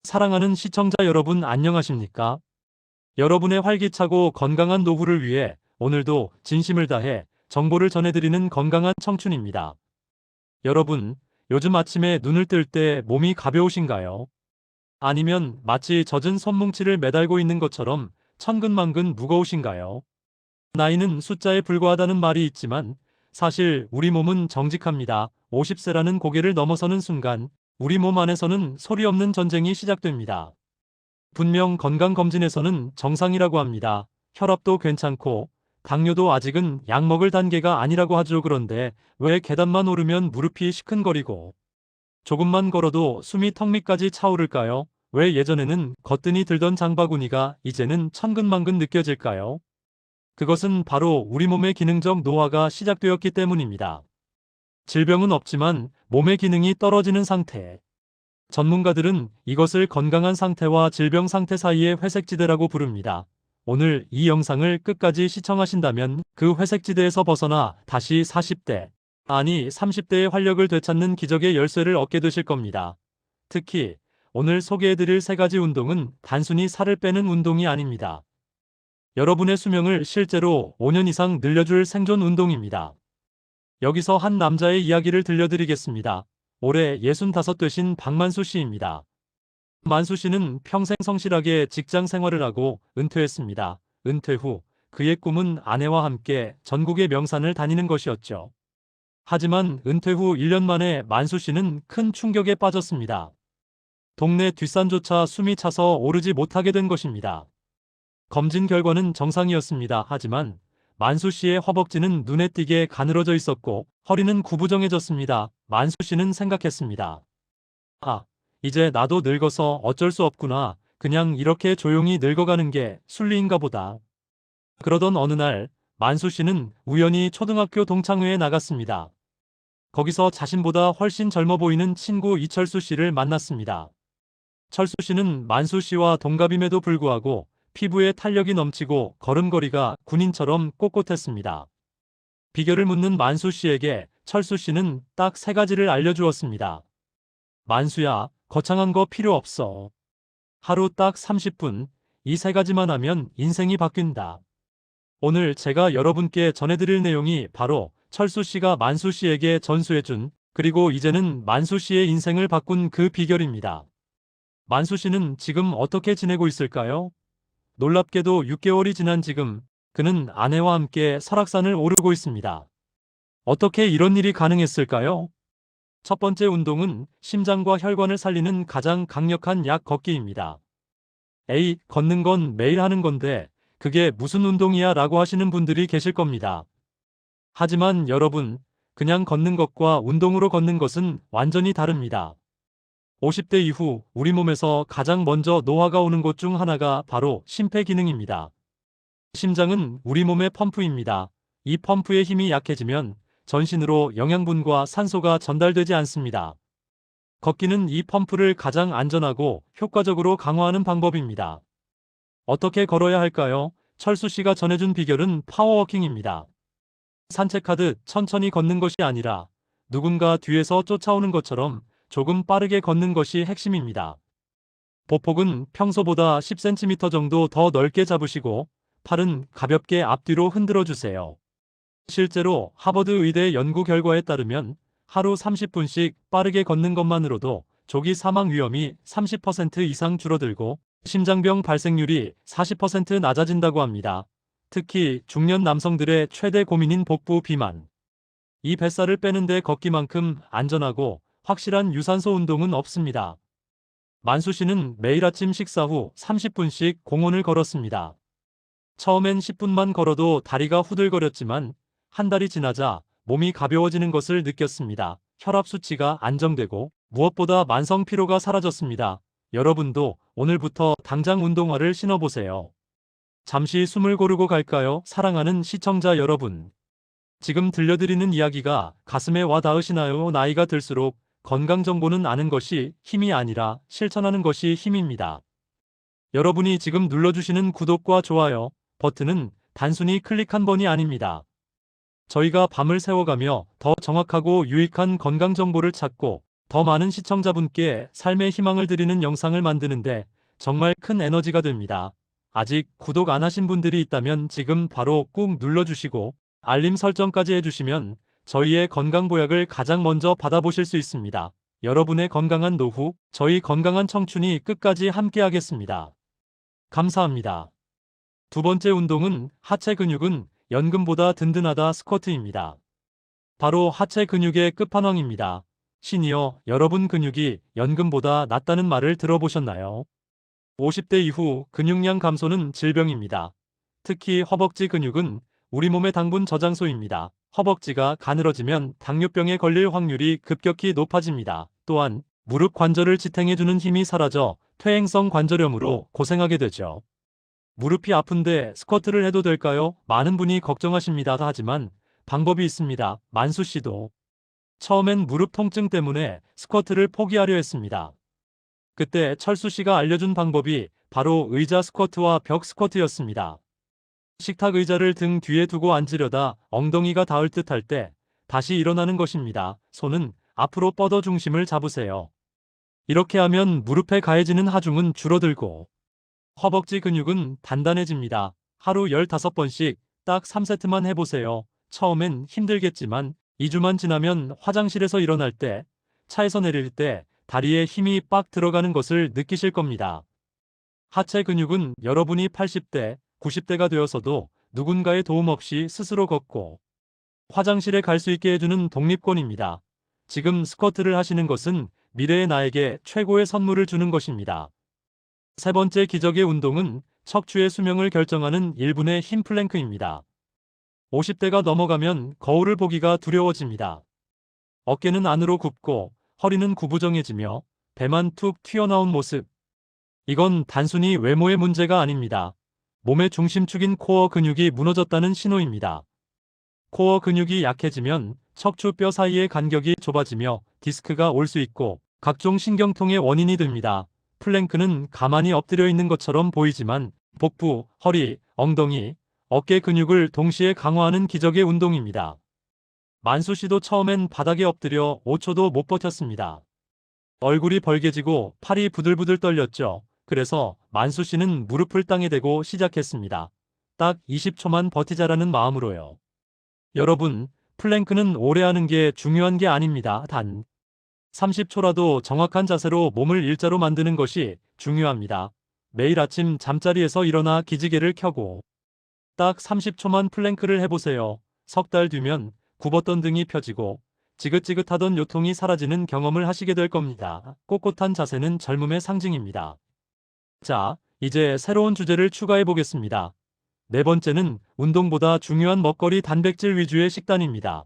사랑하는 시청자 여러분 안녕하십니까? 여러분의 활기차고 건강한 노후를 위해 오늘도 진심을 다해 정보를 전해드리는 건강한 청춘입니다. 여러분, 요즘 아침에 눈을 뜰 때 몸이 가벼우신가요? 아니면 마치 젖은 손뭉치를 매달고 있는 것처럼 천근만근 무거우신가요? 나이는 숫자에 불과하다는 말이 있지만 사실 우리 몸은 정직합니다. 50세라는 고개를 넘어서는 순간 우리 몸 안에서는 소리 없는 전쟁이 시작됩니다. 분명 건강검진에서는 정상이라고 합니다. 혈압도 괜찮고 당뇨도 아직은 약 먹을 단계가 아니라고 하죠. 그런데 왜 계단만 오르면 무릎이 시큰거리고 조금만 걸어도 숨이 턱 밑까지 차오를까요? 왜 예전에는 거뜬히 들던 장바구니가 이제는 천근만근 느껴질까요? 그것은 바로 우리 몸의 기능적 노화가 시작되었기 때문입니다. 질병은 없지만 몸의 기능이 떨어지는 상태. 전문가들은 이것을 건강한 상태와 질병 상태 사이의 회색지대라고 부릅니다. 오늘 이 영상을 끝까지 시청하신다면 그 회색지대에서 벗어나 다시 40대, 아니 30대의 활력을 되찾는 기적의 열쇠를 얻게 되실 겁니다. 특히 오늘 소개해드릴 3가지 운동은 단순히 살을 빼는 운동이 아닙니다. 여러분의 수명을 실제로 5년 이상 늘려줄 생존 운동입니다. 여기서 한 남자의 이야기를 들려드리겠습니다. 올해 65 되신 박만수 씨입니다. 만수 씨는 평생 성실하게 직장 생활을 하고 은퇴했습니다. 은퇴 후 그의 꿈은 아내와 함께 전국의 명산을 다니는 것이었죠. 하지만 은퇴 후 1년 만에 만수 씨는 큰 충격에 빠졌습니다. 동네 뒷산조차 숨이 차서 오르지 못하게 된 것입니다. 검진 결과는 정상이었습니다. 하지만 만수 씨의 허벅지는 눈에 띄게 가늘어져 있었고 허리는 구부정해졌습니다. 만수 씨는 생각했습니다. 아, 이제 나도 늙어서 어쩔 수 없구나. 그냥 이렇게 조용히 늙어가는 게 순리인가 보다. 그러던 어느 날 만수 씨는 우연히 초등학교 동창회에 나갔습니다. 거기서 자신보다 훨씬 젊어 보이는 친구 이철수 씨를 만났습니다. 철수 씨는 만수 씨와 동갑임에도 불구하고 피부에 탄력이 넘치고 걸음걸이가 군인처럼 꼿꼿했습니다. 비결을 묻는 만수 씨에게 철수 씨는 딱 3가지를 알려주었습니다. 만수야, 거창한 거 필요 없어. 하루 딱 30분, 이 3가지만 하면 인생이 바뀐다. 오늘 제가 여러분께 전해드릴 내용이 바로 철수 씨가 만수 씨에게 전수해준, 그리고 이제는 만수 씨의 인생을 바꾼 그 비결입니다. 만수 씨는 지금 어떻게 지내고 있을까요? 놀랍게도 6개월이 지난 지금 그는 아내와 함께 설악산을 오르고 있습니다. 어떻게 이런 일이 가능했을까요? 첫 번째 운동은 심장과 혈관을 살리는 가장 강력한 약 걷기입니다. 에이, 걷는 건 매일 하는 건데 그게 무슨 운동이야 라고 하시는 분들이 계실 겁니다. 하지만 여러분, 그냥 걷는 것과 운동으로 걷는 것은 완전히 다릅니다. 50대 이후 우리 몸에서 가장 먼저 노화가 오는 것 중 하나가 바로 심폐기능입니다. 심장은 우리 몸의 펌프입니다. 이 펌프의 힘이 약해지면 전신으로 영양분과 산소가 전달되지 않습니다. 걷기는 이 펌프를 가장 안전하고 효과적으로 강화하는 방법입니다. 어떻게 걸어야 할까요? 철수 씨가 전해준 비결은 파워워킹입니다. 산책하듯 천천히 걷는 것이 아니라 누군가 뒤에서 쫓아오는 것처럼 조금 빠르게 걷는 것이 핵심입니다. 보폭은 평소보다 10cm 정도 더 넓게 잡으시고 팔은 가볍게 앞뒤로 흔들어 주세요. 실제로 하버드 의대 연구 결과에 따르면 하루 30분씩 빠르게 걷는 것만으로도 조기 사망 위험이 30% 이상 줄어들고 심장병 발생률이 40% 낮아진다고 합니다. 특히 중년 남성들의 최대 고민인 복부 비만. 이 뱃살을 빼는데 걷기만큼 안전하고 확실한 유산소 운동은 없습니다. 만수 씨는 매일 아침 식사 후 30분씩 공원을 걸었습니다. 처음엔 10분만 걸어도 다리가 후들거렸지만 한 달이 지나자 몸이 가벼워지는 것을 느꼈습니다. 혈압 수치가 안정되고 무엇보다 만성 피로가 사라졌습니다. 여러분도 오늘부터 당장 운동화를 신어보세요. 잠시 숨을 고르고 갈까요? 사랑하는 시청자 여러분. 지금 들려드리는 이야기가 가슴에 와 닿으시나요? 나이가 들수록 건강 정보는 아는 것이 힘이 아니라 실천하는 것이 힘입니다. 여러분이 지금 눌러주시는 구독과 좋아요 버튼은 단순히 클릭 한 번이 아닙니다. 저희가 밤을 새워가며 더 정확하고 유익한 건강 정보를 찾고 더 많은 시청자분께 삶의 희망을 드리는 영상을 만드는데 정말 큰 에너지가 됩니다. 아직 구독 안 하신 분들이 있다면 지금 바로 꾹 눌러주시고 알림 설정까지 해주시면 저희의 건강보약을 가장 먼저 받아보실 수 있습니다. 여러분의 건강한 노후, 저희 건강한 청춘이 끝까지 함께하겠습니다. 감사합니다. 두 번째 운동은 하체 근육은 연금보다 든든하다 스쿼트입니다. 바로 하체 근육의 끝판왕입니다. 시니어, 여러분 근육이 연금보다 낫다는 말을 들어보셨나요? 50대 이후 근육량 감소는 질병입니다. 특히 허벅지 근육은 우리 몸의 당분 저장소입니다. 허벅지가 가늘어지면 당뇨병에 걸릴 확률이 급격히 높아집니다. 또한 무릎 관절을 지탱해주는 힘이 사라져 퇴행성 관절염으로 고생하게 되죠. 무릎이 아픈데 스쿼트를 해도 될까요? 많은 분이 걱정하십니다. 하지만 방법이 있습니다. 만수 씨도 처음엔 무릎 통증 때문에 스쿼트를 포기하려 했습니다. 그때 철수 씨가 알려준 방법이 바로 의자 스쿼트와 벽 스쿼트였습니다. 식탁 의자를 등 뒤에 두고 앉으려다 엉덩이가 닿을 듯 할 때 다시 일어나는 것입니다. 손은 앞으로 뻗어 중심을 잡으세요. 이렇게 하면 무릎에 가해지는 하중은 줄어들고 허벅지 근육은 단단해집니다. 하루 15번씩 딱 3세트만 해보세요. 처음엔 힘들겠지만 2주만 지나면 화장실에서 일어날 때, 차에서 내릴 때 다리에 힘이 빡 들어가는 것을 느끼실 겁니다. 하체 근육은 여러분이 80대, 90대가 되어서도 누군가의 도움 없이 스스로 걷고 화장실에 갈 수 있게 해주는 독립권입니다. 지금 스쿼트를 하시는 것은 미래의 나에게 최고의 선물을 주는 것입니다. 세 번째 기적의 운동은 척추의 수명을 결정하는 1분의 힘 플랭크입니다. 50대가 넘어가면 거울을 보기가 두려워집니다. 어깨는 안으로 굽고 허리는 구부정해지며 배만 툭 튀어나온 모습. 이건 단순히 외모의 문제가 아닙니다. 몸의 중심축인 코어 근육이 무너졌다는 신호입니다. 코어 근육이 약해지면 척추뼈 사이의 간격이 좁아지며 디스크가 올 수 있고 각종 신경통의 원인이 됩니다. 플랭크는 가만히 엎드려 있는 것처럼 보이지만 복부, 허리, 엉덩이, 어깨 근육을 동시에 강화하는 기적의 운동입니다. 만수 씨도 처음엔 바닥에 엎드려 5초도 못 버텼습니다. 얼굴이 벌개지고 팔이 부들부들 떨렸죠. 그래서 만수 씨는 무릎을 땅에 대고 시작했습니다. 딱 20초만 버티자라는 마음으로요. 여러분, 플랭크는 오래 하는 게 중요한 게 아닙니다. 단 30초라도 정확한 자세로 몸을 일자로 만드는 것이 중요합니다. 매일 아침 잠자리에서 일어나 기지개를 켜고 딱 30초만 플랭크를 해보세요. 석 달 뒤면 굽었던 등이 펴지고 지긋지긋하던 요통이 사라지는 경험을 하시게 될 겁니다. 꼿꼿한 자세는 젊음의 상징입니다. 자, 이제 새로운 주제를 추가해 보겠습니다. 네 번째는 운동보다 중요한 먹거리 단백질 위주의 식단입니다.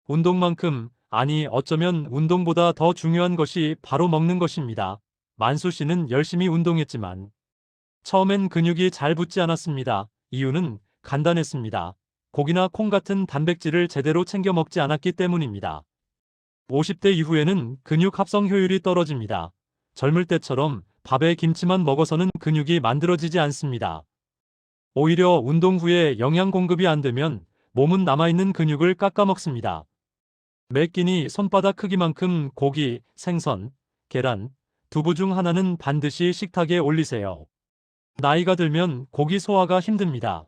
운동만큼, 아니 어쩌면 운동보다 더 중요한 것이 바로 먹는 것입니다. 만수 씨는 열심히 운동했지만 처음엔 근육이 잘 붙지 않았습니다. 이유는 간단했습니다. 고기나 콩 같은 단백질을 제대로 챙겨 먹지 않았기 때문입니다. 50대 이후에는 근육 합성 효율이 떨어집니다. 젊을 때처럼 밥에 김치만 먹어서는 근육이 만들어지지 않습니다. 오히려 운동 후에 영양 공급이 안 되면 몸은 남아있는 근육을 깎아먹습니다. 매 끼니 손바닥 크기만큼 고기, 생선, 계란, 두부 중 하나는 반드시 식탁에 올리세요. 나이가 들면 고기 소화가 힘듭니다.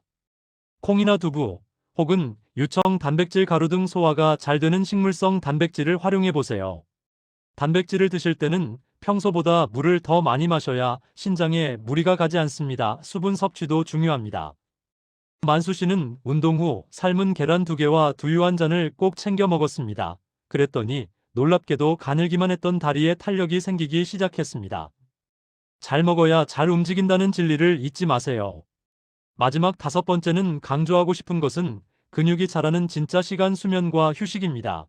콩이나 두부, 혹은 유청 단백질 가루 등 소화가 잘 되는 식물성 단백질을 활용해 보세요. 단백질을 드실 때는 평소보다 물을 더 많이 마셔야 신장에 무리가 가지 않습니다. 수분 섭취도 중요합니다. 만수 씨는 운동 후 삶은 계란 2개와 두유 1잔을 꼭 챙겨 먹었습니다. 그랬더니 놀랍게도 가늘기만 했던 다리에 탄력이 생기기 시작했습니다. 잘 먹어야 잘 움직인다는 진리를 잊지 마세요. 마지막 5번째는 강조하고 싶은 것은 근육이 자라는 진짜 시간 수면과 휴식입니다.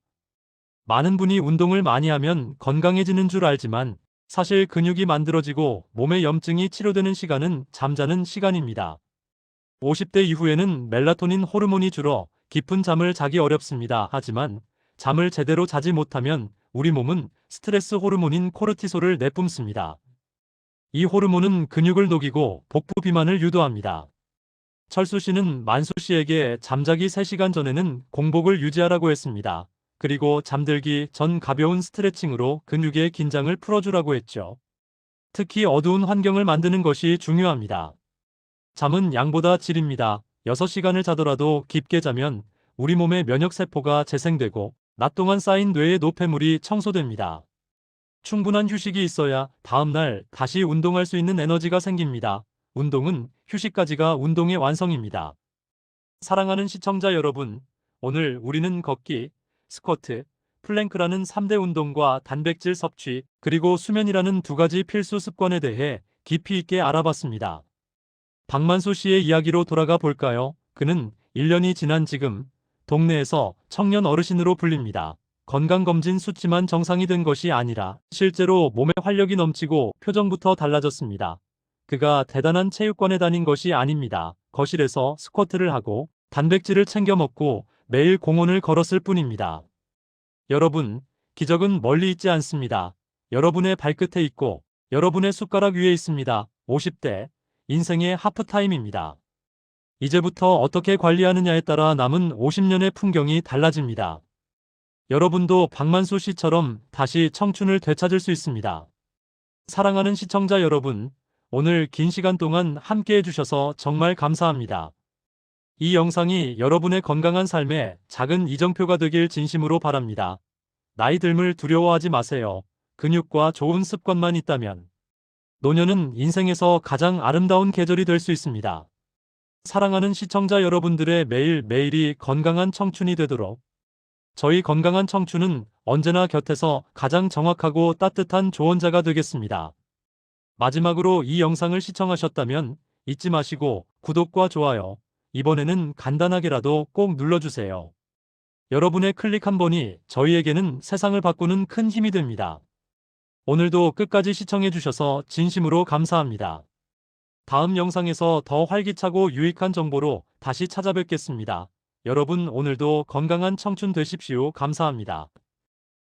많은 분이 운동을 많이 하면 건강해지는 줄 알지만 사실 근육이 만들어지고 몸의 염증이 치료되는 시간은 잠자는 시간입니다. 50대 이후에는 멜라토닌 호르몬이 줄어 깊은 잠을 자기 어렵습니다. 하지만 잠을 제대로 자지 못하면 우리 몸은 스트레스 호르몬인 코르티솔을 내뿜습니다. 이 호르몬은 근육을 녹이고 복부 비만을 유도합니다. 철수 씨는 만수 씨에게 잠자기 3시간 전에는 공복을 유지하라고 했습니다. 그리고 잠들기 전 가벼운 스트레칭으로 근육의 긴장을 풀어주라고 했죠. 특히 어두운 환경을 만드는 것이 중요합니다. 잠은 양보다 질입니다. 6시간을 자더라도 깊게 자면 우리 몸의 면역세포가 재생되고 낮 동안 쌓인 뇌의 노폐물이 청소됩니다. 충분한 휴식이 있어야 다음날 다시 운동할 수 있는 에너지가 생깁니다. 운동은 휴식까지가 운동의 완성입니다. 사랑하는 시청자 여러분, 오늘 우리는 걷기, 스쿼트, 플랭크라는 3대 운동과 단백질 섭취, 그리고 수면이라는 두 가지 필수 습관에 대해 깊이 있게 알아봤습니다. 박만수 씨의 이야기로 돌아가 볼까요? 그는 1년이 지난 지금 동네에서 청년 어르신으로 불립니다. 건강검진 수치만 정상이 된 것이 아니라 실제로 몸에 활력이 넘치고 표정부터 달라졌습니다. 그가 대단한 체육관에 다닌 것이 아닙니다. 거실에서 스쿼트를 하고 단백질을 챙겨 먹고 매일 공원을 걸었을 뿐입니다. 여러분, 기적은 멀리 있지 않습니다. 여러분의 발끝에 있고 여러분의 숟가락 위에 있습니다. 50대 인생의 하프타임입니다. 이제부터 어떻게 관리하느냐에 따라 남은 50년의 풍경이 달라집니다. 여러분도 박만수 씨처럼 다시 청춘을 되찾을 수 있습니다. 사랑하는 시청자 여러분, 오늘 긴 시간 동안 함께 해주셔서 정말 감사합니다. 이 영상이 여러분의 건강한 삶에 작은 이정표가 되길 진심으로 바랍니다. 나이 듦을 두려워하지 마세요. 근육과 좋은 습관만 있다면 노년은 인생에서 가장 아름다운 계절이 될 수 있습니다. 사랑하는 시청자 여러분들의 매일매일이 건강한 청춘이 되도록 저희 건강한 청춘은 언제나 곁에서 가장 정확하고 따뜻한 조언자가 되겠습니다. 마지막으로 이 영상을 시청하셨다면 잊지 마시고 구독과 좋아요, 이번에는 간단하게라도 꼭 눌러주세요. 여러분의 클릭 한 번이 저희에게는 세상을 바꾸는 큰 힘이 됩니다. 오늘도 끝까지 시청해주셔서 진심으로 감사합니다. 다음 영상에서 더 활기차고 유익한 정보로 다시 찾아뵙겠습니다. 여러분 오늘도 건강한 청춘 되십시오. 감사합니다.